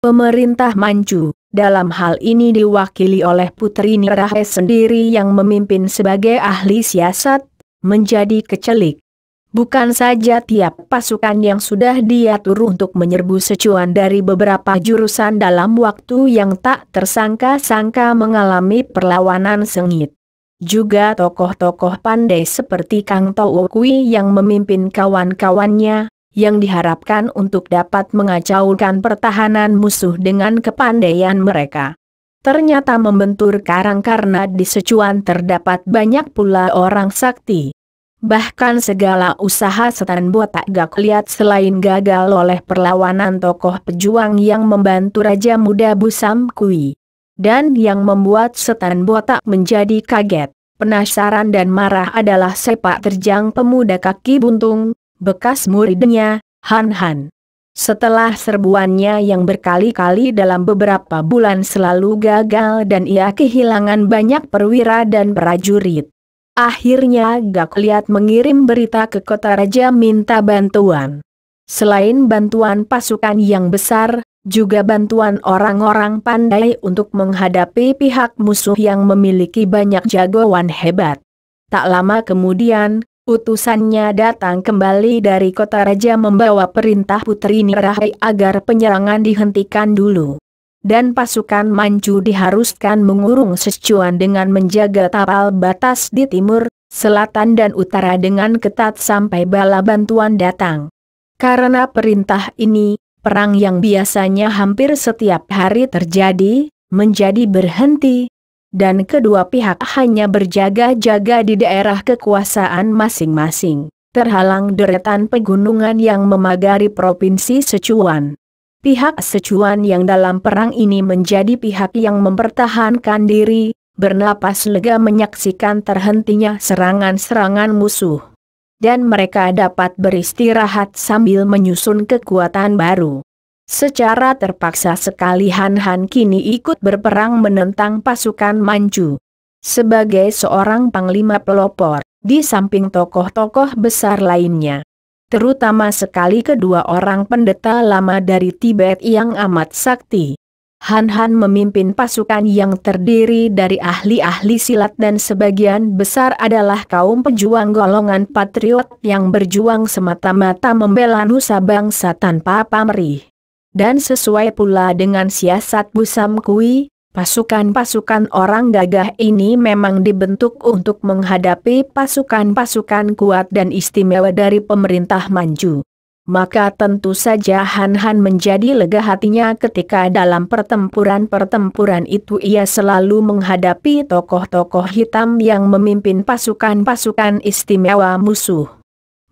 Pemerintah Manchu, dalam hal ini diwakili oleh Putri Nirahe sendiri yang memimpin sebagai ahli siasat, menjadi kecelik. Bukan saja tiap pasukan yang sudah diatur untuk menyerbu Sichuan dari beberapa jurusan dalam waktu yang tak tersangka-sangka mengalami perlawanan sengit. Juga tokoh-tokoh pandai seperti Kang Towo Kui yang memimpin kawan-kawannya, yang diharapkan untuk dapat mengacaukan pertahanan musuh dengan kepandaian mereka. Ternyata membentur karang karena di Sichuan terdapat banyak pula orang sakti. Bahkan segala usaha setan botak gak lihat selain gagal oleh perlawanan tokoh pejuang yang membantu Raja Muda Busam Kui. Dan yang membuat setan botak menjadi kaget, penasaran dan marah adalah sepak terjang pemuda kaki buntung, bekas muridnya, Han Han. Setelah serbuannya yang berkali-kali dalam beberapa bulan selalu gagal dan ia kehilangan banyak perwira dan prajurit. Akhirnya Gak Liat mengirim berita ke kota raja minta bantuan. Selain bantuan pasukan yang besar, juga bantuan orang-orang pandai untuk menghadapi pihak musuh yang memiliki banyak jagoan hebat. Tak lama kemudian, utusannya datang kembali dari kota raja membawa perintah Putri Nirahe agar penyerangan dihentikan dulu. Dan pasukan Manchu diharuskan mengurung Sichuan dengan menjaga tapal batas di timur, selatan dan utara dengan ketat sampai bala bantuan datang. Karena perintah ini, perang yang biasanya hampir setiap hari terjadi, menjadi berhenti. Dan kedua pihak hanya berjaga-jaga di daerah kekuasaan masing-masing, terhalang deretan pegunungan yang memagari provinsi Sichuan. Pihak Sichuan yang dalam perang ini menjadi pihak yang mempertahankan diri, bernapas lega menyaksikan terhentinya serangan-serangan musuh. Dan mereka dapat beristirahat sambil menyusun kekuatan baru. Secara terpaksa sekali Han Han kini ikut berperang menentang pasukan Manchu. Sebagai seorang panglima pelopor, di samping tokoh-tokoh besar lainnya. Terutama sekali kedua orang pendeta lama dari Tibet yang amat sakti. Han Han memimpin pasukan yang terdiri dari ahli-ahli silat dan sebagian besar adalah kaum pejuang golongan patriot yang berjuang semata-mata membela nusa bangsa tanpa pamrih. Dan sesuai pula dengan siasat Busam Kui, pasukan-pasukan orang gagah ini memang dibentuk untuk menghadapi pasukan-pasukan kuat dan istimewa dari pemerintah Manchu. Maka tentu saja Han Han menjadi lega hatinya ketika dalam pertempuran-pertempuran itu ia selalu menghadapi tokoh-tokoh hitam yang memimpin pasukan-pasukan istimewa musuh.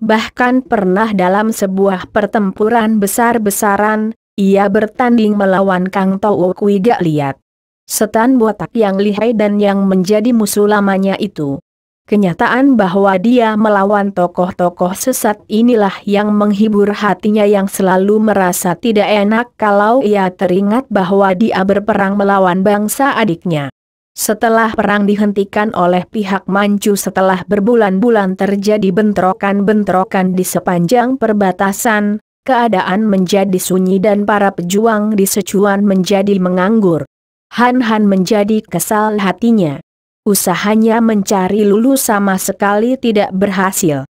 Bahkan pernah dalam sebuah pertempuran besar-besaran, ia bertanding melawan Kang Towo Kui Gak Liat. Setan botak yang lihai dan yang menjadi musuh lamanya itu. Kenyataan bahwa dia melawan tokoh-tokoh sesat inilah yang menghibur hatinya yang selalu merasa tidak enak kalau ia teringat bahwa dia berperang melawan bangsa adiknya. Setelah perang dihentikan oleh pihak Manchu setelah berbulan-bulan terjadi bentrokan-bentrokan di sepanjang perbatasan, keadaan menjadi sunyi dan para pejuang di Sichuan menjadi menganggur. Han Han menjadi kesal hatinya. Usahanya mencari Lulu sama sekali tidak berhasil.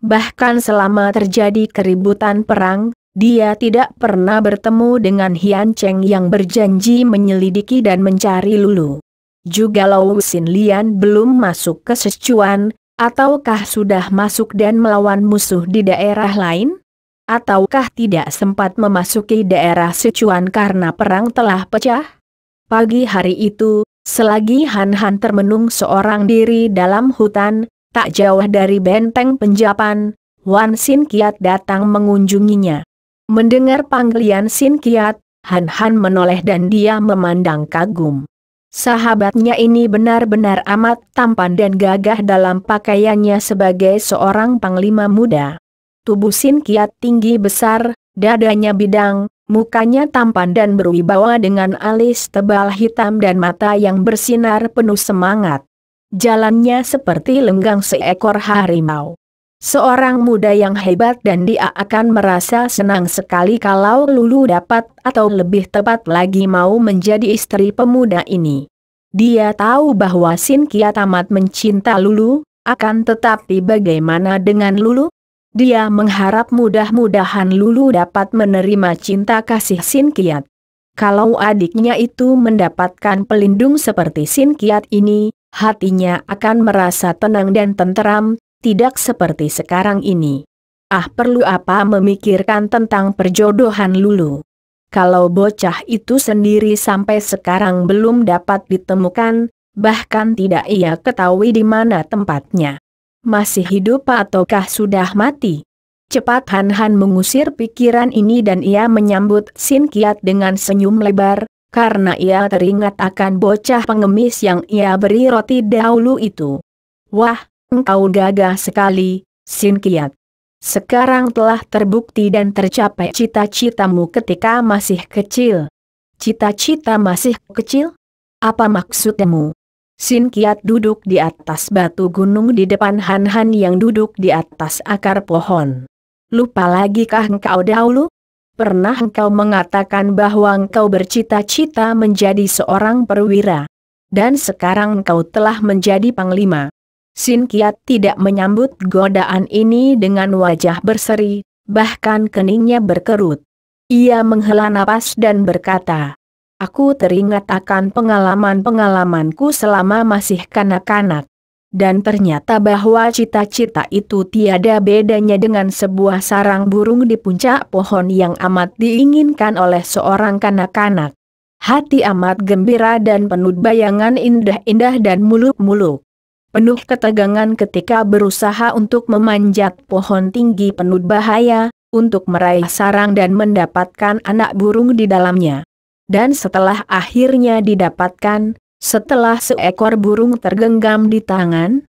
Bahkan selama terjadi keributan perang, dia tidak pernah bertemu dengan Hian Cheng yang berjanji menyelidiki dan mencari Lulu. Juga Lau Sin Lian belum masuk ke Sichuan, ataukah sudah masuk dan melawan musuh di daerah lain? Ataukah tidak sempat memasuki daerah Sichuan karena perang telah pecah? Pagi hari itu, selagi Han Han termenung seorang diri dalam hutan, tak jauh dari benteng penjapan, Wan Sin Kiat datang mengunjunginya. Mendengar panggilan Sin Kiat, Han Han menoleh dan dia memandang kagum. Sahabatnya ini benar-benar amat tampan dan gagah dalam pakaiannya sebagai seorang panglima muda. Tubuh Sin Kiat tinggi besar, dadanya bidang, mukanya tampan dan berwibawa dengan alis tebal hitam dan mata yang bersinar penuh semangat. Jalannya seperti lenggang seekor harimau. Seorang muda yang hebat dan dia akan merasa senang sekali kalau Lulu dapat atau lebih tepat lagi mau menjadi istri pemuda ini. Dia tahu bahwa Sin Kiat amat mencinta Lulu, akan tetapi bagaimana dengan Lulu? Dia mengharap mudah-mudahan Lulu dapat menerima cinta kasih Sin Kiat. Kalau adiknya itu mendapatkan pelindung seperti Sin Kiat ini, hatinya akan merasa tenang dan tenteram. Tidak seperti sekarang ini. Perlu apa memikirkan tentang perjodohan Lulu? Kalau bocah itu sendiri sampai sekarang belum dapat ditemukan, bahkan tidak ia ketahui di mana tempatnya. Masih hidup ataukah sudah mati? Cepat Han Han mengusir pikiran ini dan ia menyambut Sin Kiat dengan senyum lebar, karena ia teringat akan bocah pengemis yang ia beri roti dahulu itu. Wah! Engkau gagah sekali, Sin Kiat. Sekarang telah terbukti dan tercapai cita-citamu ketika masih kecil. Cita-cita masih kecil? Apa maksudmu? Sin Kiat duduk di atas batu gunung di depan Han Han yang duduk di atas akar pohon. Lupa lagikah engkau dahulu? Pernah engkau mengatakan bahwa engkau bercita-cita menjadi seorang perwira. Dan sekarang engkau telah menjadi panglima. Sin Kiat tidak menyambut godaan ini dengan wajah berseri, bahkan keningnya berkerut. Ia menghela napas dan berkata, "Aku teringat akan pengalaman-pengalamanku selama masih kanak-kanak. Dan ternyata bahwa cita-cita itu tiada bedanya dengan sebuah sarang burung di puncak pohon yang amat diinginkan oleh seorang kanak-kanak. Hati amat gembira dan penuh bayangan indah-indah dan muluk-muluk. Penuh ketegangan ketika berusaha untuk memanjat pohon tinggi penuh bahaya, untuk meraih sarang dan mendapatkan anak burung di dalamnya. Dan setelah akhirnya didapatkan, setelah seekor burung tergenggam di tangan,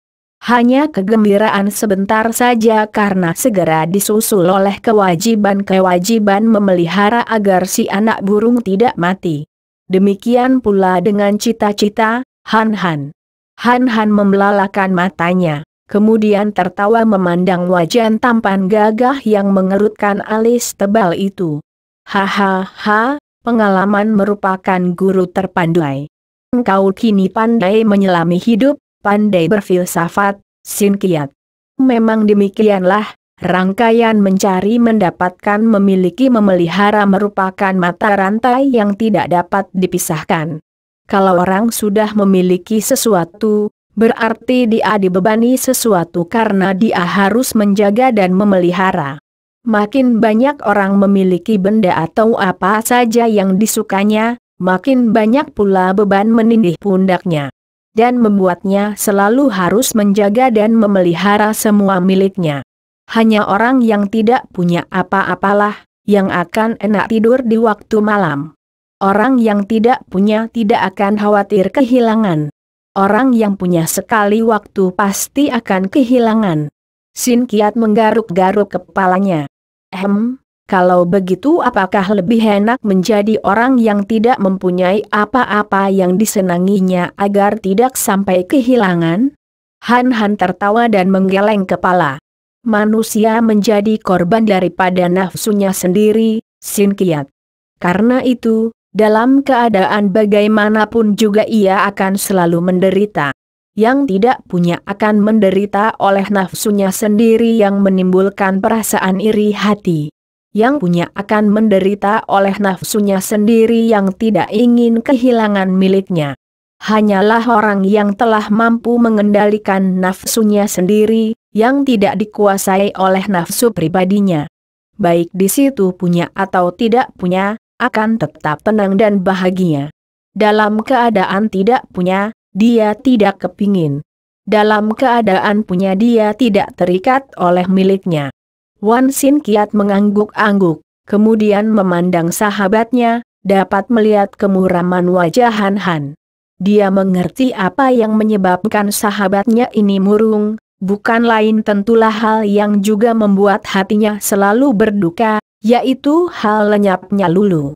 hanya kegembiraan sebentar saja karena segera disusul oleh kewajiban-kewajiban memelihara agar si anak burung tidak mati. Demikian pula dengan cita-cita Han Han. Han Han membelalakan matanya, kemudian tertawa memandang wajah tampan gagah yang mengerutkan alis tebal itu. Hahaha, pengalaman merupakan guru terpandai. Engkau kini pandai menyelami hidup, pandai berfilsafat, Sin Kiat. Memang demikianlah, rangkaian mencari mendapatkan memiliki memelihara merupakan mata rantai yang tidak dapat dipisahkan. Kalau orang sudah memiliki sesuatu, berarti dia dibebani sesuatu karena dia harus menjaga dan memelihara. Makin banyak orang memiliki benda atau apa saja yang disukanya, makin banyak pula beban menindih pundaknya. Dan membuatnya selalu harus menjaga dan memelihara semua miliknya. Hanya orang yang tidak punya apa-apalah, yang akan enak tidur di waktu malam. Orang yang tidak punya tidak akan khawatir kehilangan. Orang yang punya sekali waktu pasti akan kehilangan. Sin Kiat menggaruk-garuk kepalanya. Kalau begitu apakah lebih enak menjadi orang yang tidak mempunyai apa-apa yang disenanginya agar tidak sampai kehilangan? Han Han tertawa dan menggeleng kepala. Manusia menjadi korban daripada nafsunya sendiri, Sin Kiat. Karena itu, dalam keadaan bagaimanapun juga ia akan selalu menderita. Yang tidak punya akan menderita oleh nafsunya sendiri yang menimbulkan perasaan iri hati. Yang punya akan menderita oleh nafsunya sendiri yang tidak ingin kehilangan miliknya. Hanyalah orang yang telah mampu mengendalikan nafsunya sendiri, yang tidak dikuasai oleh nafsu pribadinya. Baik di situ punya atau tidak punya, akan tetap tenang dan bahagia. Dalam keadaan tidak punya, dia tidak kepingin. Dalam keadaan punya dia tidak terikat oleh miliknya. Wan Sin Kiat mengangguk-angguk, kemudian memandang sahabatnya, dapat melihat kemuraman wajah Han Han. Dia mengerti apa yang menyebabkan sahabatnya ini murung, bukan lain tentulah hal yang juga membuat hatinya selalu berduka, yaitu hal lenyapnya Lulu.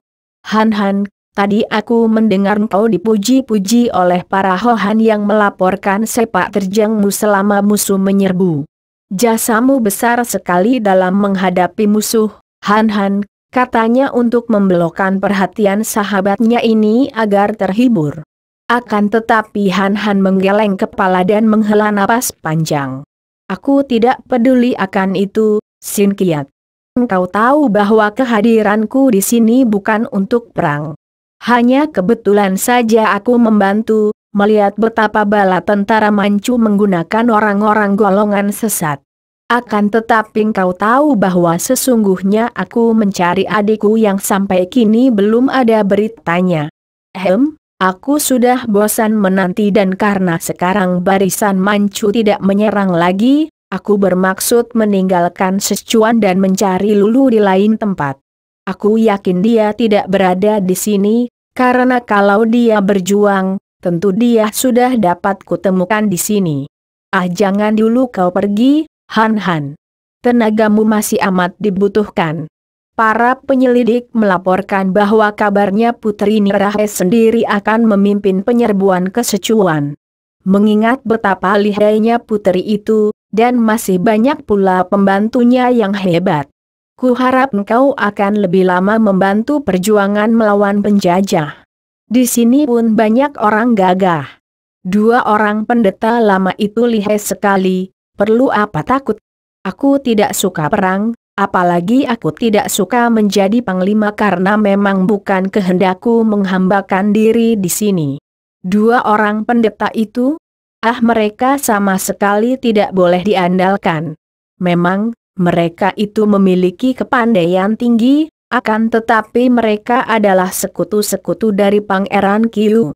Han Han, tadi aku mendengar engkau dipuji-puji oleh para Hohan yang melaporkan sepak terjangmu selama musuh menyerbu. Jasamu besar sekali dalam menghadapi musuh, Han Han, katanya untuk membelokkan perhatian sahabatnya ini agar terhibur. Akan tetapi Han Han menggeleng kepala dan menghela napas panjang. Aku tidak peduli akan itu, Sin Kiat. Engkau tahu bahwa kehadiranku di sini bukan untuk perang. Hanya kebetulan saja aku membantu, melihat betapa bala tentara Manchu menggunakan orang-orang golongan sesat. Akan tetapi engkau tahu bahwa sesungguhnya aku mencari adikku yang sampai kini belum ada beritanya. Aku sudah bosan menanti dan karena sekarang barisan Manchu tidak menyerang lagi, aku bermaksud meninggalkan Sichuan dan mencari Lulu di lain tempat. Aku yakin dia tidak berada di sini, karena kalau dia berjuang, tentu dia sudah dapat kutemukan di sini. Jangan dulu kau pergi, Han Han. Tenagamu masih amat dibutuhkan. Para penyelidik melaporkan bahwa kabarnya Putri Nirahe sendiri akan memimpin penyerbuan ke Sichuan. Mengingat betapa lihainya putri itu, dan masih banyak pula pembantunya yang hebat. Kuharap engkau akan lebih lama membantu perjuangan melawan penjajah. Di sini pun banyak orang gagah. 2 orang pendeta lama itu lihai sekali. Perlu apa takut? Aku tidak suka perang, apalagi aku tidak suka menjadi panglima karena memang bukan kehendakku menghambakan diri di sini. 2 orang pendeta itu? Mereka sama sekali tidak boleh diandalkan. Memang, mereka itu memiliki kepandaian tinggi, akan tetapi mereka adalah sekutu-sekutu dari Pangeran Qiu.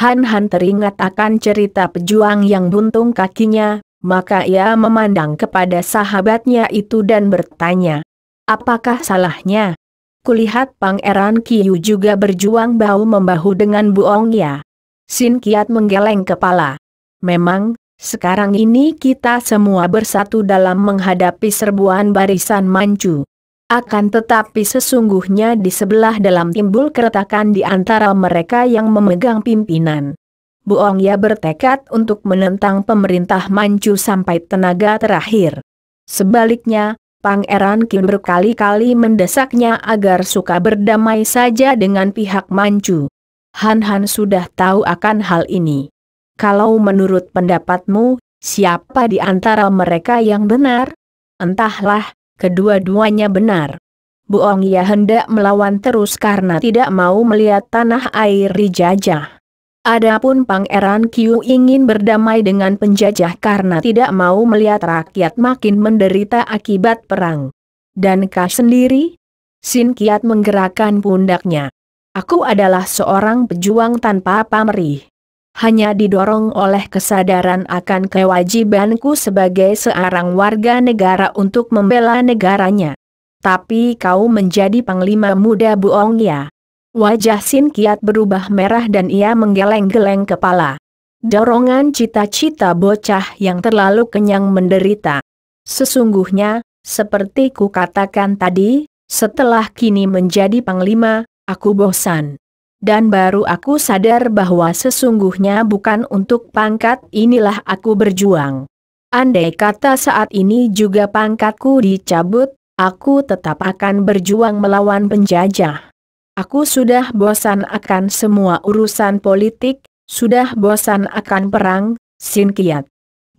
Han Han teringat akan cerita pejuang yang buntung kakinya. Maka ia memandang kepada sahabatnya itu dan bertanya, apakah salahnya? Kulihat Pangeran Qiu juga berjuang bahu-membahu dengan Buong Ya. Sin Kiat menggeleng kepala. Memang, sekarang ini kita semua bersatu dalam menghadapi serbuan barisan Manchu. Akan tetapi sesungguhnya di sebelah dalam timbul keretakan di antara mereka yang memegang pimpinan. Buong Ya bertekad untuk menentang pemerintah Manchu sampai tenaga terakhir. Sebaliknya, Pangeran Qiu berkali-kali mendesaknya agar suka berdamai saja dengan pihak Manchu. Han Han sudah tahu akan hal ini. Kalau menurut pendapatmu, siapa di antara mereka yang benar? Entahlah, kedua-duanya benar. Buong Ya hendak melawan terus karena tidak mau melihat tanah air dijajah. Adapun Pangeran Qiu ingin berdamai dengan penjajah karena tidak mau melihat rakyat makin menderita akibat perang. Dan kau sendiri? Sin Kiat menggerakkan pundaknya. Aku adalah seorang pejuang tanpa pamrih. Hanya didorong oleh kesadaran akan kewajibanku sebagai seorang warga negara untuk membela negaranya. Tapi kau menjadi panglima muda Buong Ya. Wajah Sin Kiat berubah merah dan ia menggeleng-geleng kepala. Dorongan cita-cita bocah yang terlalu kenyang menderita. Sesungguhnya, seperti ku katakan tadi, setelah kini menjadi panglima, aku bosan. Dan baru aku sadar bahwa sesungguhnya bukan untuk pangkat inilah aku berjuang. Andai kata saat ini juga pangkatku dicabut, aku tetap akan berjuang melawan penjajah. Aku sudah bosan akan semua urusan politik, sudah bosan akan perang, Sin Kiat.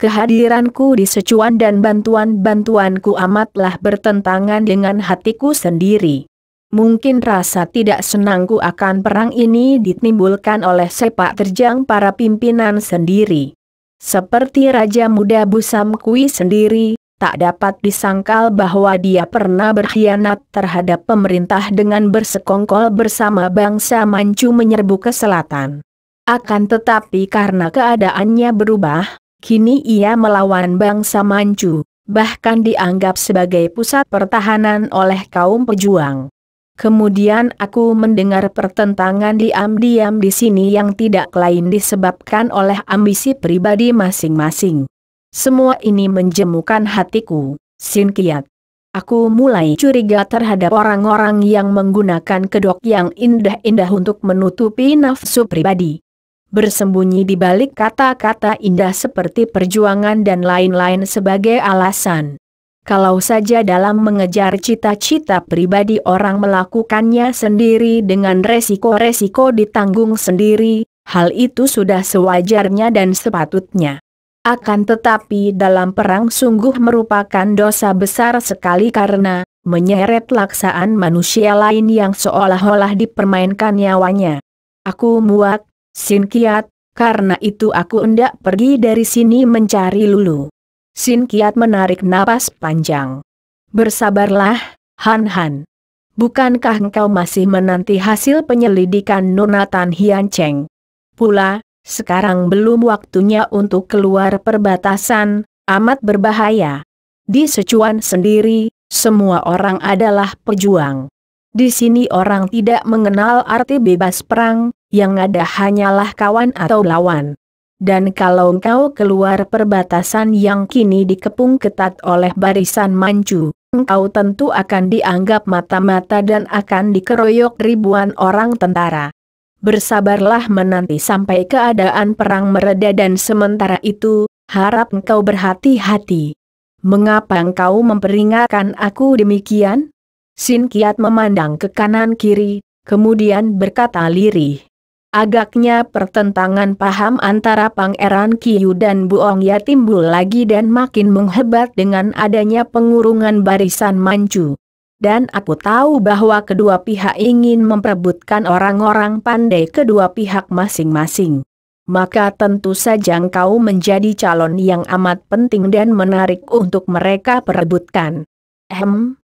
Kehadiranku di Sichuan dan bantuan-bantuanku amatlah bertentangan dengan hatiku sendiri. Mungkin rasa tidak senangku akan perang ini ditimbulkan oleh sepak terjang para pimpinan sendiri. Seperti Raja Muda Busam Kui sendiri, tak dapat disangkal bahwa dia pernah berkhianat terhadap pemerintah dengan bersekongkol bersama bangsa Manchu menyerbu ke selatan. Akan tetapi karena keadaannya berubah, kini ia melawan bangsa Manchu, bahkan dianggap sebagai pusat pertahanan oleh kaum pejuang. Kemudian aku mendengar pertentangan diam-diam di sini yang tidak lain disebabkan oleh ambisi pribadi masing-masing. Semua ini menjemukan hatiku, Sin Kiat. Aku mulai curiga terhadap orang-orang yang menggunakan kedok yang indah-indah untuk menutupi nafsu pribadi. bersembunyi di balik kata-kata indah seperti perjuangan dan lain-lain sebagai alasan. Kalau saja dalam mengejar cita-cita pribadi orang melakukannya sendiri dengan resiko-resiko ditanggung sendiri, hal itu sudah sewajarnya dan sepatutnya. Akan tetapi dalam perang sungguh merupakan dosa besar sekali karena menyeret laksaan manusia lain yang seolah-olah dipermainkan nyawanya. Aku muak, Sin Kiat, karena itu aku hendak pergi dari sini mencari Lulu. Sin Kiat menarik napas panjang. Bersabarlah, Han Han. Bukankah engkau masih menanti hasil penyelidikan Nona Tan Hian Cheng? Pula, sekarang belum waktunya untuk keluar perbatasan, amat berbahaya. Di Sichuan sendiri, semua orang adalah pejuang. Di sini orang tidak mengenal arti bebas perang, yang ada hanyalah kawan atau lawan. Dan kalau engkau keluar perbatasan yang kini dikepung ketat oleh barisan Manchu, engkau tentu akan dianggap mata-mata dan akan dikeroyok ribuan orang tentara. Bersabarlah menanti sampai keadaan perang mereda dan sementara itu, harap engkau berhati-hati. Mengapa engkau memperingatkan aku demikian? Sin Kiat memandang ke kanan kiri, kemudian berkata lirih. Agaknya pertentangan paham antara Pangeran Kiyu dan Buong Ya timbul lagi dan makin menghebat dengan adanya pengurungan barisan Manchu. Dan aku tahu bahwa kedua pihak ingin memperebutkan orang-orang pandai kedua pihak masing-masing. Maka tentu saja engkau menjadi calon yang amat penting dan menarik untuk mereka perebutkan.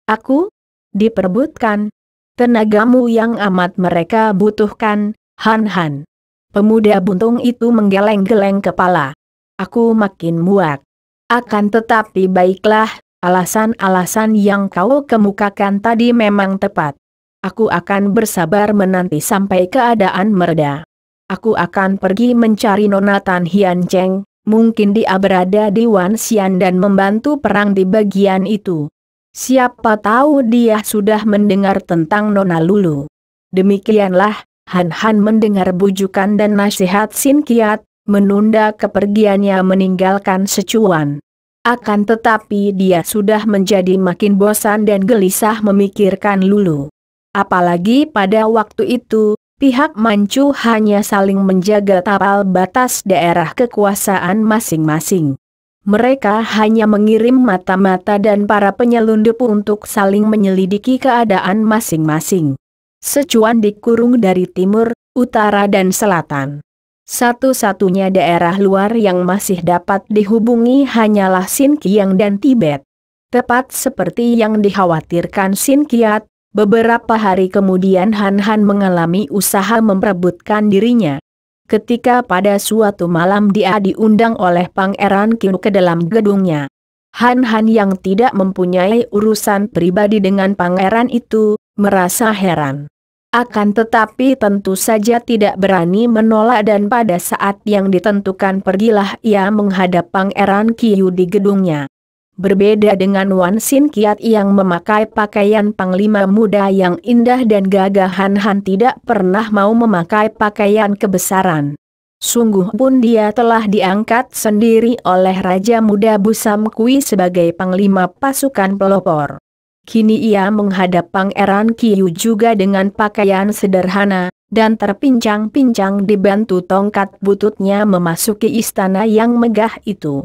Aku? Diperebutkan? Tenagamu yang amat mereka butuhkan, Han Han. Pemuda buntung itu menggeleng-geleng kepala. Aku makin muak. Akan tetapi baiklah. Alasan-alasan yang kau kemukakan tadi memang tepat. Aku akan bersabar menanti sampai keadaan mereda. Aku akan pergi mencari Nona Tan Hian Cheng, mungkin dia berada di Wan Xian dan membantu perang di bagian itu. Siapa tahu dia sudah mendengar tentang Nona Lulu. Demikianlah, Han Han mendengar bujukan dan nasihat Sin Kiat, menunda kepergiannya meninggalkan Sichuan. Akan tetapi dia sudah menjadi makin bosan dan gelisah memikirkan Lulu. Apalagi pada waktu itu, pihak Manchu hanya saling menjaga tapal batas daerah kekuasaan masing-masing. Mereka hanya mengirim mata-mata dan para penyelundup untuk saling menyelidiki keadaan masing-masing. Sichuan dikurung dari timur, utara dan selatan. Satu-satunya daerah luar yang masih dapat dihubungi hanyalah Xinjiang dan Tibet. Tepat seperti yang dikhawatirkan Sin Kiat, beberapa hari kemudian Han Han mengalami usaha memperebutkan dirinya. Ketika pada suatu malam dia diundang oleh Pangeran Qiu ke dalam gedungnya. Han Han yang tidak mempunyai urusan pribadi dengan pangeran itu, merasa heran. Akan tetapi tentu saja tidak berani menolak dan pada saat yang ditentukan pergilah ia menghadap Pangeran Qiu di gedungnya. Berbeda dengan Wan Sin Kiat yang memakai pakaian panglima muda yang indah dan gagah, Han Han tidak pernah mau memakai pakaian kebesaran. Sungguh pun dia telah diangkat sendiri oleh Raja Muda Busam Kui sebagai panglima pasukan pelopor. Kini ia menghadap Pangeran Qiu juga dengan pakaian sederhana, dan terpincang-pincang dibantu tongkat bututnya memasuki istana yang megah itu.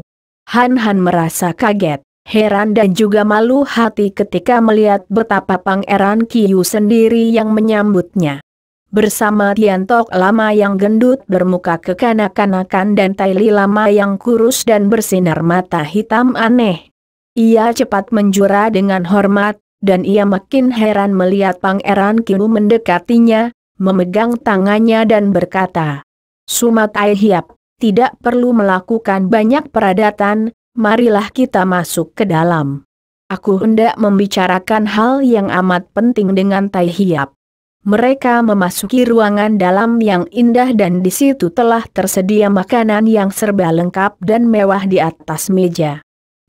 Han Han merasa kaget, heran dan juga malu hati ketika melihat betapa Pangeran Qiu sendiri yang menyambutnya. Bersama Tian Tok lama yang gendut bermuka kekanak-kanakan dan Tai Li lama yang kurus dan bersinar mata hitam aneh. Ia cepat menjura dengan hormat, dan ia makin heran melihat Pangeran Qiu mendekatinya, memegang tangannya dan berkata, "Sumat Ai Hiap, tidak perlu melakukan banyak peradatan, marilah kita masuk ke dalam. Aku hendak membicarakan hal yang amat penting dengan Tai Hiap." Mereka memasuki ruangan dalam yang indah dan di situ telah tersedia makanan yang serba lengkap dan mewah di atas meja.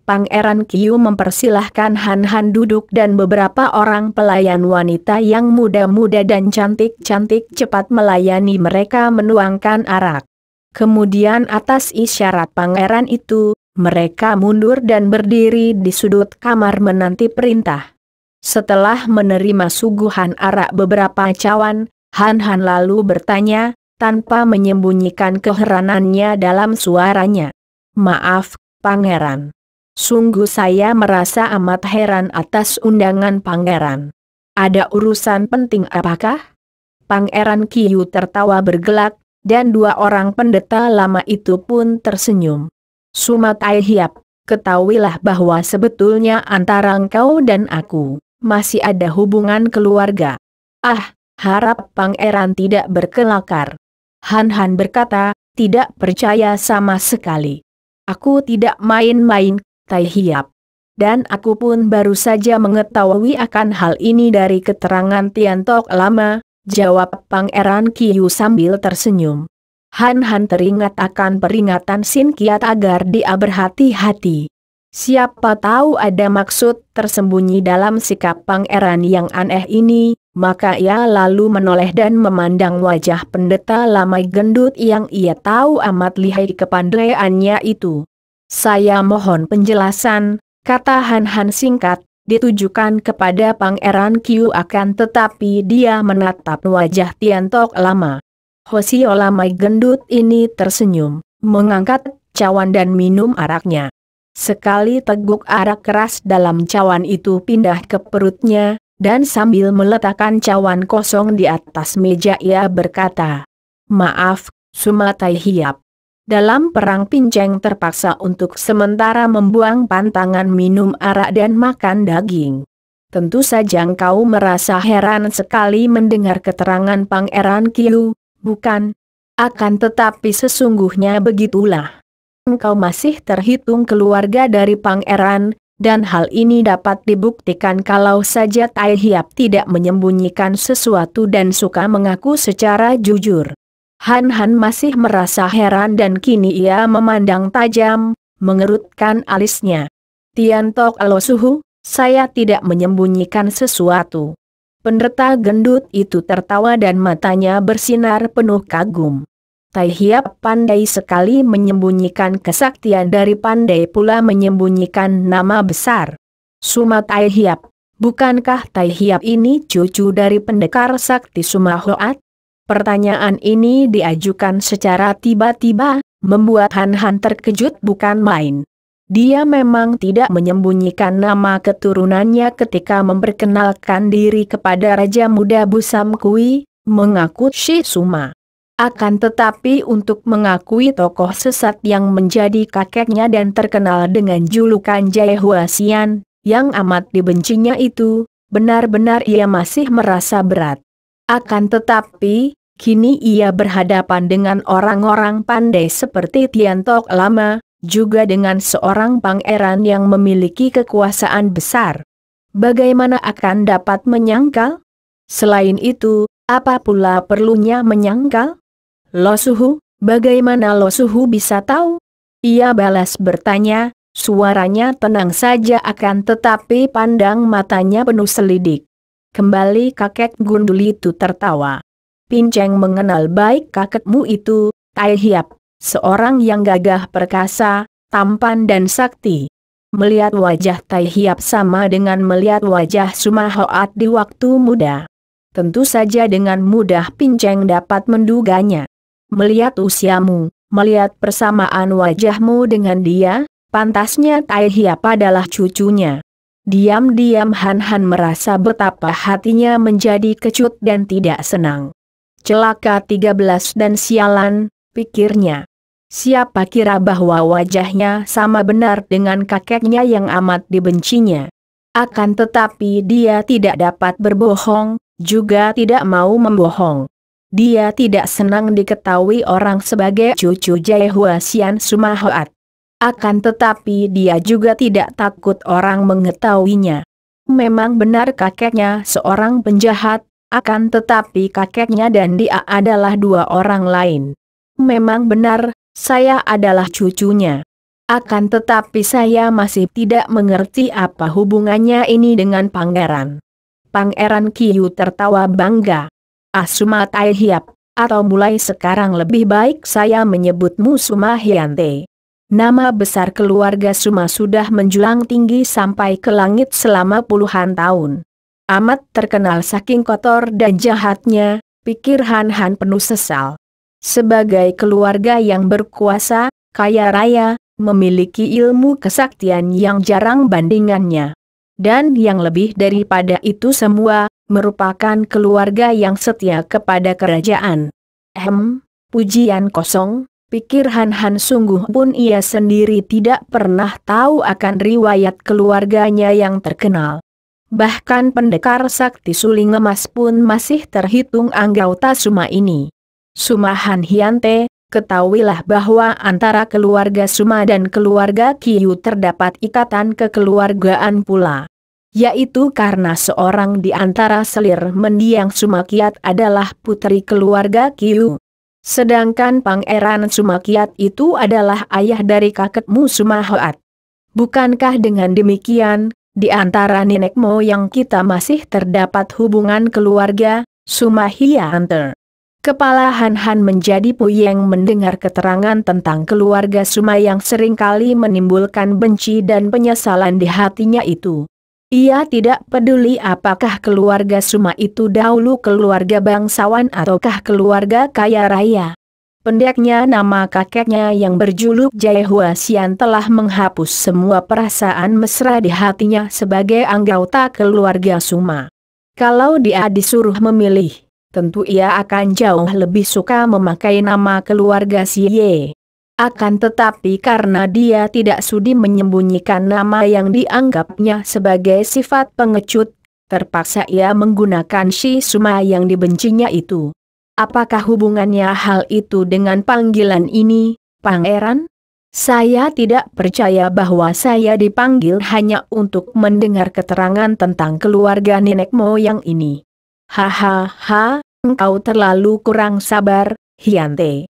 Pangeran Qiu mempersilahkan Han Han duduk dan beberapa orang pelayan wanita yang muda-muda dan cantik-cantik cepat melayani mereka menuangkan arak. Kemudian atas isyarat pangeran itu, mereka mundur dan berdiri di sudut kamar menanti perintah. Setelah menerima suguhan arak beberapa cawan, Han Han lalu bertanya, tanpa menyembunyikan keheranannya dalam suaranya. "Maaf, pangeran. Sungguh saya merasa amat heran atas undangan pangeran. Ada urusan penting apakah?" Pangeran Kiyu tertawa bergelak, dan dua orang pendeta lama itu pun tersenyum. "Sumatai Hiap, ketahuilah bahwa sebetulnya antara engkau dan aku masih ada hubungan keluarga." "Ah, harap pangeran tidak berkelakar." Han Han berkata, tidak percaya sama sekali. "Aku tidak main-main, Tai Hiap. Dan aku pun baru saja mengetahui akan hal ini dari keterangan Tian Tok Lama," jawab Pangeran Kiyu sambil tersenyum. Han Han teringat akan peringatan Sin Kiat agar dia berhati-hati. Siapa tahu ada maksud tersembunyi dalam sikap pangeran yang aneh ini, maka ia lalu menoleh dan memandang wajah pendeta lama gendut yang ia tahu amat lihai kepandaiannya itu. "Saya mohon penjelasan," kata Han Han singkat, ditujukan kepada Pangeran Kiyu akan tetapi dia menatap wajah Tian Tok Lama. Hosio Lamai gendut ini tersenyum, mengangkat cawan dan minum araknya. Sekali teguk arak keras dalam cawan itu pindah ke perutnya, dan sambil meletakkan cawan kosong di atas meja ia berkata, "Maaf, Sumatai Hiap. Dalam perang pinceng terpaksa untuk sementara membuang pantangan minum arak dan makan daging. Tentu saja engkau merasa heran sekali mendengar keterangan Pangeran Kiyu, bukan? Akan tetapi sesungguhnya begitulah. Engkau masih terhitung keluarga dari pangeran, dan hal ini dapat dibuktikan kalau saja Tai Hiap tidak menyembunyikan sesuatu dan suka mengaku secara jujur." Han Han masih merasa heran dan kini ia memandang tajam, mengerutkan alisnya. "Tian Tok Lo Suhu, saya tidak menyembunyikan sesuatu." Pendeta gendut itu tertawa dan matanya bersinar penuh kagum. "Tai Hiap pandai sekali menyembunyikan kesaktian dari pandai pula menyembunyikan nama besar. Sumatai Hiap, bukankah Tai Hiap ini cucu dari pendekar sakti Sumahoat?" Pertanyaan ini diajukan secara tiba-tiba, membuat Han Han terkejut bukan main. Dia memang tidak menyembunyikan nama keturunannya ketika memperkenalkan diri kepada Raja Muda Busam Kui, mengaku Shi Suma. Akan tetapi untuk mengakui tokoh sesat yang menjadi kakeknya dan terkenal dengan julukan Jaya Huasian, yang amat dibencinya itu, benar-benar ia masih merasa berat. Akan tetapi, kini ia berhadapan dengan orang-orang pandai seperti Tian Tok Lama, juga dengan seorang pangeran yang memiliki kekuasaan besar. Bagaimana akan dapat menyangkal? Selain itu, apa pula perlunya menyangkal? "Lo Suhu, bagaimana Lo Suhu bisa tahu?" Ia balas bertanya, suaranya tenang saja akan tetapi pandang matanya penuh selidik. Kembali kakek gundul itu tertawa. "Pinceng mengenal baik kakekmu itu, Tai Hiap, seorang yang gagah perkasa, tampan dan sakti." Melihat wajah Tai Hiap sama dengan melihat wajah Sumahoat di waktu muda. Tentu saja dengan mudah Pinceng dapat menduganya. Melihat usiamu, melihat persamaan wajahmu dengan dia, pantasnya Tai Hiap adalah cucunya. Diam-diam Han Han merasa betapa hatinya menjadi kecut dan tidak senang. Celaka 13 dan sialan, pikirnya. Siapa kira bahwa wajahnya sama benar dengan kakeknya yang amat dibencinya. Akan tetapi dia tidak dapat berbohong, juga tidak mau membohong. Dia tidak senang diketahui orang sebagai cucu Jaya Huasian Sumahoat. Akan tetapi dia juga tidak takut orang mengetahuinya. Memang benar kakeknya seorang penjahat, akan tetapi kakeknya dan dia adalah dua orang lain. Memang benar, saya adalah cucunya. Akan tetapi saya masih tidak mengerti apa hubungannya ini dengan pangeran. Pangeran Kiyu tertawa bangga. "Ah Sumatai Hiap, Atau mulai sekarang lebih baik saya menyebutmu Suma Hyante. Nama besar keluarga Suma sudah menjulang tinggi sampai ke langit selama puluhan tahun. Amat terkenal saking kotor dan jahatnya, pikir Han Han penuh sesal. Sebagai keluarga yang berkuasa, kaya raya, memiliki ilmu kesaktian yang jarang bandingannya. Dan yang lebih daripada itu semua, merupakan keluarga yang setia kepada kerajaan. Pujian kosong, pikir Han Han, sungguh pun ia sendiri tidak pernah tahu akan riwayat keluarganya yang terkenal. Bahkan pendekar sakti suling emas pun masih terhitung anggota Suma ini. Suma Han Hyante, ketahuilah bahwa antara keluarga Suma dan keluarga Kiyu terdapat ikatan kekeluargaan pula. Yaitu karena seorang di antara selir mendiang Sumakiat adalah putri keluarga Kiyu. Sedangkan Pangeran Sumakiat itu adalah ayah dari kakekmu Sumahoat. Bukankah dengan demikian, di antara nenek moyang kita masih terdapat hubungan keluarga, Suma Hyante? Kepala Han Han menjadi puyeng mendengar keterangan tentang keluarga Suma yang seringkali menimbulkan benci dan penyesalan di hatinya itu. Ia tidak peduli apakah keluarga Suma itu dahulu keluarga bangsawan ataukah keluarga kaya raya. Pendeknya nama kakeknya yang berjuluk Jaya Huasian telah menghapus semua perasaan mesra di hatinya sebagai anggota keluarga Suma. Kalau dia disuruh memilih, tentu ia akan jauh lebih suka memakai nama keluarga Siye. Akan tetapi karena dia tidak sudi menyembunyikan nama yang dianggapnya sebagai sifat pengecut, terpaksa ia menggunakan si Suma yang dibencinya itu. Apakah hubungannya hal itu dengan panggilan ini, Pangeran? Saya tidak percaya bahwa saya dipanggil hanya untuk mendengar keterangan tentang keluarga nenek moyang ini. Hahaha, engkau terlalu kurang sabar, Hyante.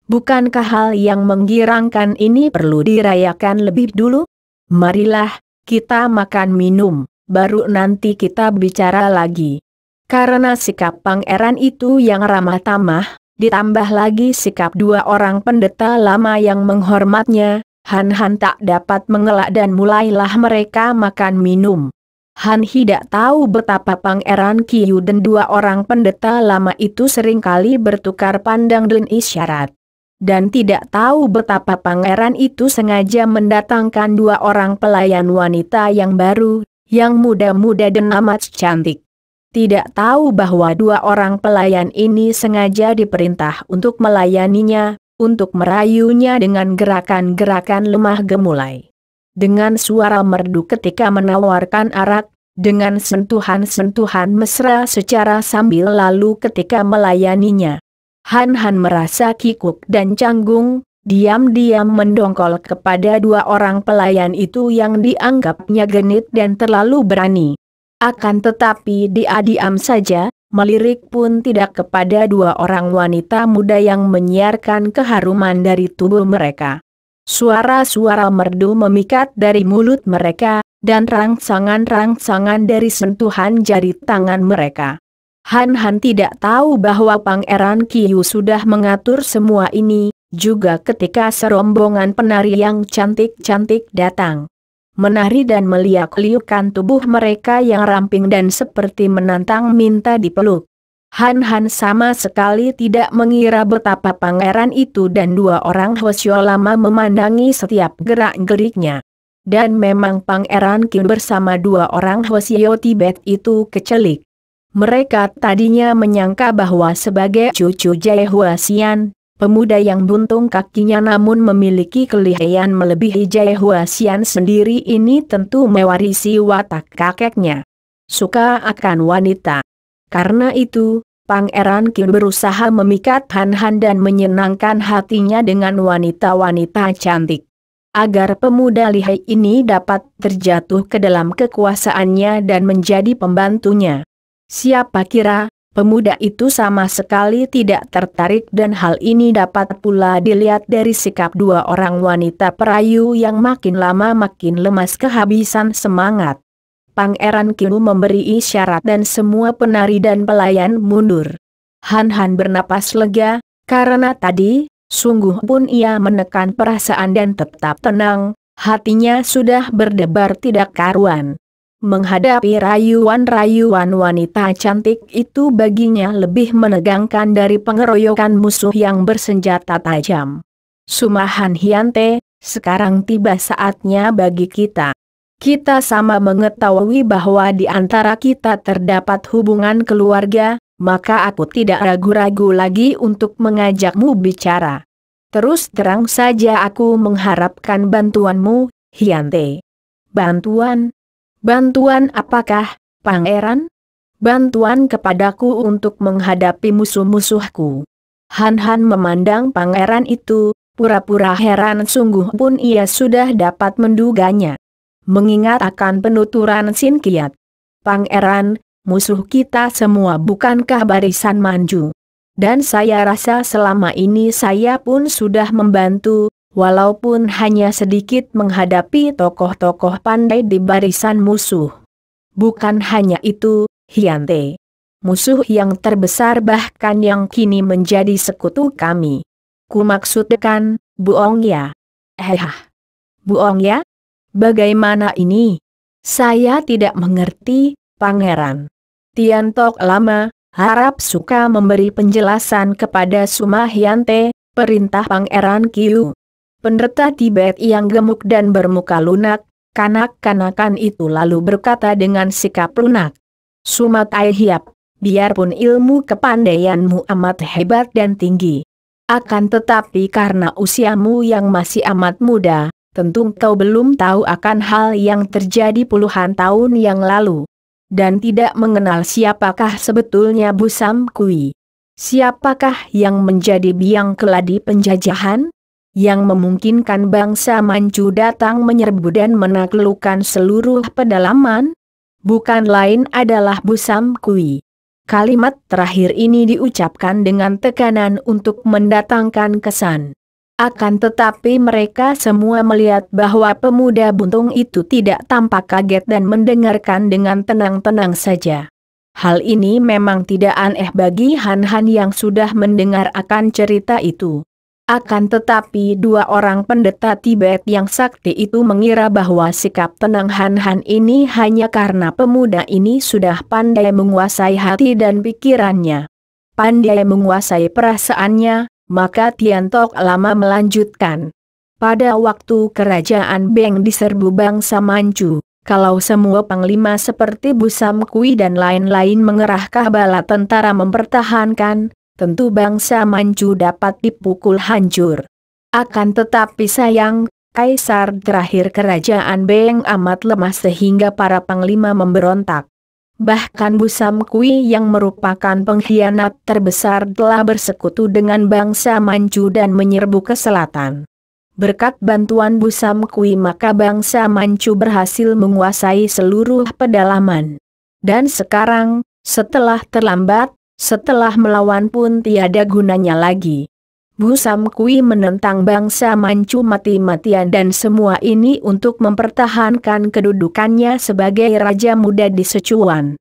Bukankah hal yang menggirangkan ini perlu dirayakan lebih dulu? Marilah, kita makan minum, baru nanti kita bicara lagi. Karena sikap pangeran itu yang ramah tamah, ditambah lagi sikap dua orang pendeta lama yang menghormatnya, Han Han tak dapat mengelak dan mulailah mereka makan minum. Han tidak tahu betapa Pangeran Kiyu dan dua orang pendeta lama itu seringkali bertukar pandang dan isyarat. Dan tidak tahu betapa pangeran itu sengaja mendatangkan dua orang pelayan wanita yang baru, yang muda-muda dan amat cantik. Tidak tahu bahwa dua orang pelayan ini sengaja diperintah untuk melayaninya, untuk merayunya dengan gerakan-gerakan lemah gemulai. Dengan suara merdu ketika menawarkan arak, dengan sentuhan-sentuhan mesra secara sambil lalu ketika melayaninya. Han Han merasa kikuk dan canggung, diam-diam mendongkol kepada dua orang pelayan itu yang dianggapnya genit dan terlalu berani. Akan tetapi dia diam saja, melirik pun tidak kepada dua orang wanita muda yang menyiarkan keharuman dari tubuh mereka. Suara-suara merdu memikat dari mulut mereka, dan rangsangan-rangsangan dari sentuhan jari tangan mereka. Han Han tidak tahu bahwa Pangeran Kiyu sudah mengatur semua ini, juga ketika serombongan penari yang cantik-cantik datang. Menari dan meliak-liukan tubuh mereka yang ramping dan seperti menantang minta dipeluk. Han Han sama sekali tidak mengira betapa pangeran itu dan dua orang Hwasyo lama memandangi setiap gerak-geriknya. Dan memang Pangeran Kiyu bersama dua orang Hwasyo Tibet itu kecelik. Mereka tadinya menyangka bahwa sebagai cucu Jaya Huasian, pemuda yang buntung kakinya namun memiliki kelihayan melebihi Jaya Huasian sendiri ini tentu mewarisi watak kakeknya. Suka akan wanita. Karena itu, Pangeran Kiyu berusaha memikat Han Han dan menyenangkan hatinya dengan wanita-wanita cantik. Agar pemuda lihai ini dapat terjatuh ke dalam kekuasaannya dan menjadi pembantunya. Siapa kira, pemuda itu sama sekali tidak tertarik dan hal ini dapat pula dilihat dari sikap dua orang wanita perayu yang makin lama makin lemas kehabisan semangat. Pangeran Kiyu memberi isyarat dan semua penari dan pelayan mundur. Han Han bernapas lega, karena tadi, sungguh pun ia menekan perasaan dan tetap tenang, hatinya sudah berdebar tidak karuan. Menghadapi rayuan-rayuan wanita cantik itu baginya lebih menegangkan dari pengeroyokan musuh yang bersenjata tajam. Sumahan Hyante, sekarang tiba saatnya bagi kita. Kita sama mengetahui bahwa di antara kita terdapat hubungan keluarga, maka aku tidak ragu-ragu lagi untuk mengajakmu bicara. Terus terang saja aku mengharapkan bantuanmu, Hyante. Bantuan? Bantuan apakah, Pangeran? Bantuan kepadaku untuk menghadapi musuh-musuhku. Han Han memandang pangeran itu, pura-pura heran sungguh pun ia sudah dapat menduganya. Mengingat akan penuturan Sin Kiat. Pangeran, musuh kita semua bukankah barisan Manju? Dan saya rasa selama ini saya pun sudah membantu, walaupun hanya sedikit menghadapi tokoh-tokoh pandai di barisan musuh. Bukan hanya itu, Hyante. Musuh yang terbesar bahkan yang kini menjadi sekutu kami. Kumaksudkan, Buong ya. Buong ya? Bagaimana ini? Saya tidak mengerti, Pangeran. Tian Tok Lama, harap suka memberi penjelasan kepada Suma Hyante, perintah Pangeran Kiu. Pendeta Tibet yang gemuk dan bermuka lunak, kanak-kanakan itu lalu berkata dengan sikap lunak. Suma Tai Hiap, biarpun ilmu kepandaianmu amat hebat dan tinggi. Akan tetapi karena usiamu yang masih amat muda, tentu kau belum tahu akan hal yang terjadi puluhan tahun yang lalu. Dan tidak mengenal siapakah sebetulnya Bu Sam Kui. Siapakah yang menjadi biang keladi penjajahan? Yang memungkinkan bangsa Manchu datang menyerbu dan menaklukkan seluruh pedalaman? Bukan lain adalah Bu Sam Kui. Kalimat terakhir ini diucapkan dengan tekanan untuk mendatangkan kesan. Akan tetapi mereka semua melihat bahwa pemuda buntung itu tidak tampak kaget dan mendengarkan dengan tenang-tenang saja. Hal ini memang tidak aneh bagi Han Han yang sudah mendengar akan cerita itu. Akan tetapi dua orang pendeta Tibet yang sakti itu mengira bahwa sikap tenang Han Han ini hanya karena pemuda ini sudah pandai menguasai hati dan pikirannya. Pandai menguasai perasaannya. Maka Tian Tok Lama melanjutkan. Pada waktu kerajaan Beng diserbu bangsa Manchu, kalau semua panglima seperti Bu Sam Kui dan lain-lain mengerahkan bala tentara mempertahankan, tentu bangsa Manchu dapat dipukul hancur. Akan tetapi sayang, kaisar terakhir kerajaan Beng amat lemah sehingga para panglima memberontak. Bahkan Bu Sam Kui yang merupakan pengkhianat terbesar telah bersekutu dengan bangsa Manchu dan menyerbu ke selatan. Berkat bantuan Bu Sam Kui maka bangsa Manchu berhasil menguasai seluruh pedalaman. Dan sekarang, setelah terlambat, setelah melawan pun tiada gunanya lagi. Bu Sam Kui menentang bangsa Manchu mati-matian dan semua ini untuk mempertahankan kedudukannya sebagai raja muda di Sichuan.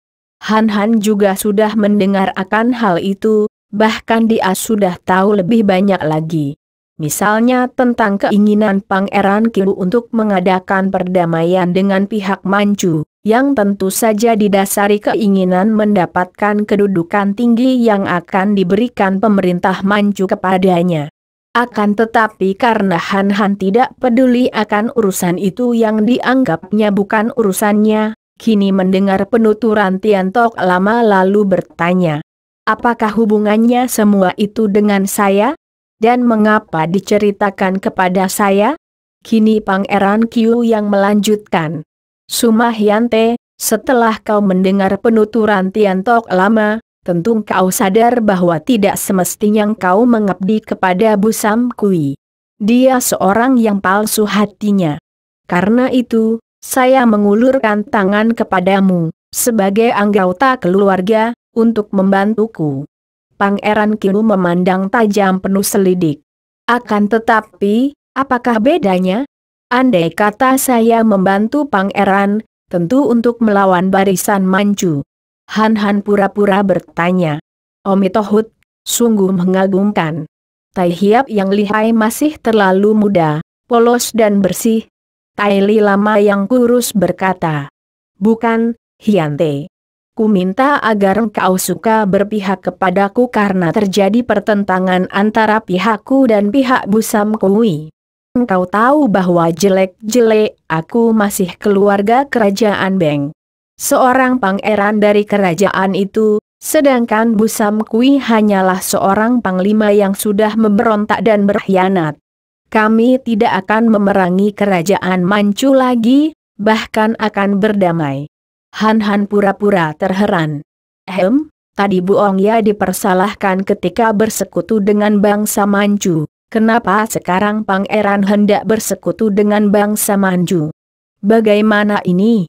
Han Han juga sudah mendengar akan hal itu, bahkan dia sudah tahu lebih banyak lagi. Misalnya tentang keinginan Pangeran Qiu untuk mengadakan perdamaian dengan pihak Manchu, yang tentu saja didasari keinginan mendapatkan kedudukan tinggi yang akan diberikan pemerintah Manchu kepadanya. Akan tetapi karena Han Han tidak peduli akan urusan itu yang dianggapnya bukan urusannya, kini mendengar penuturan Tian Tok Lama lalu bertanya, apakah hubungannya semua itu dengan saya? Dan mengapa diceritakan kepada saya? Kini Pangeran Qiu yang melanjutkan. Suma Hyante, setelah kau mendengar penuturan Tian Tok Lama, tentu kau sadar bahwa tidak semestinya kau mengabdi kepada Bu Sam Kui. Dia seorang yang palsu hatinya. Karena itu, saya mengulurkan tangan kepadamu, sebagai anggota keluarga, untuk membantuku. Pangeran Qiu memandang tajam penuh selidik. Akan tetapi, apakah bedanya? Andai kata saya membantu Pangeran, tentu untuk melawan barisan Manchu. Han Han pura-pura bertanya. Omitohut, sungguh mengagumkan. Tai Hiap yang lihai masih terlalu muda, polos dan bersih. Tai Li lama yang kurus berkata, "Bukan, Hyante. Ku minta agar engkau suka berpihak kepadaku karena terjadi pertentangan antara pihakku dan pihak Busam Kui. Engkau tahu bahwa jelek-jelek aku masih keluarga kerajaan Beng. Seorang pangeran dari kerajaan itu, sedangkan Busam Kui hanyalah seorang panglima yang sudah memberontak dan berkhianat. Kami tidak akan memerangi kerajaan Manchu lagi, bahkan akan berdamai." Han pura-pura terheran. Tadi Bu Ongya dipersalahkan ketika bersekutu dengan bangsa Manchu. Kenapa sekarang pangeran hendak bersekutu dengan bangsa Manchu? Bagaimana ini?